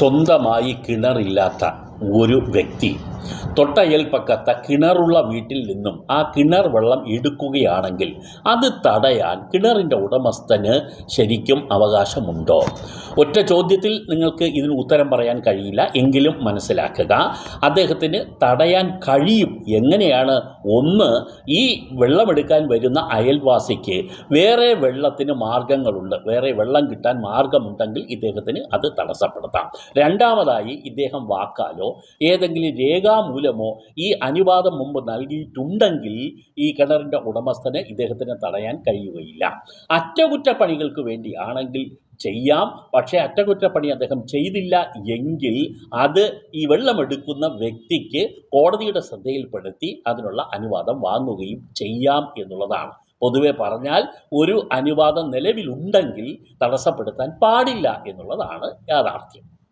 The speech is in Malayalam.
സ്വന്തമായി കിണറില്ലാത്ത ഒരു വ്യക്തി തൊട്ടയൽപ്പക്കത്തെ കിണറുള്ള വീട്ടിൽ നിന്നും ആ കിണർ വെള്ളം എടുക്കുകയാണെങ്കിൽ അത് തടയാൻ കിണറിൻ്റെ ഉടമസ്ഥന് ശരിക്കും അവകാശമുണ്ടോ? ഒറ്റ ചോദ്യത്തിൽ നിങ്ങൾക്ക് ഇതിന് ഉത്തരം പറയാൻ കഴിയില്ല. എങ്കിലും മനസ്സിലാക്കുക, അദ്ദേഹത്തിന് തടയാൻ കഴിയും. എങ്ങനെയാണ്? ഒന്ന്, ഈ വെള്ളമെടുക്കാൻ വരുന്ന അയൽവാസിക്ക് വേറെ വെള്ളത്തിന് മാർഗങ്ങളുണ്ട്, വേറെ വെള്ളം കിട്ടാൻ മാർഗമുണ്ടെങ്കിൽ ഇദ്ദേഹത്തിന് അത് തടസ്സപ്പെടുത്താം. രണ്ടാമതായി, ഇദ്ദേഹം വാക്കാലോ ഏതെങ്കിലും രേഖാമൂലമോ ഈ അനുവാദം മുമ്പ് നൽകിയിട്ടുണ്ടെങ്കിൽ ഈ കിണറിൻ്റെ ഉടമസ്ഥന് ഇദ്ദേഹത്തിന് തടയാൻ കഴിയുകയില്ല. അറ്റകുറ്റപ്പണികൾക്ക് വേണ്ടിയാണെങ്കിൽ ചെയ്യാം. പക്ഷേ അറ്റകുറ്റപ്പണി അദ്ദേഹം ചെയ്തില്ല എങ്കിൽ അത് ഈ വെള്ളമെടുക്കുന്ന വ്യക്തിക്ക് കോടതിയുടെ ശ്രദ്ധയിൽപ്പെടുത്തി അതിനുള്ള അനുവാദം വാങ്ങുകയും ചെയ്യാം എന്നുള്ളതാണ്. പൊതുവെ പറഞ്ഞാൽ ഒരു അനുവാദം നിലവിലുണ്ടെങ്കിൽ തടസ്സപ്പെടുത്താൻ പാടില്ല എന്നുള്ളതാണ് യാഥാർത്ഥ്യം.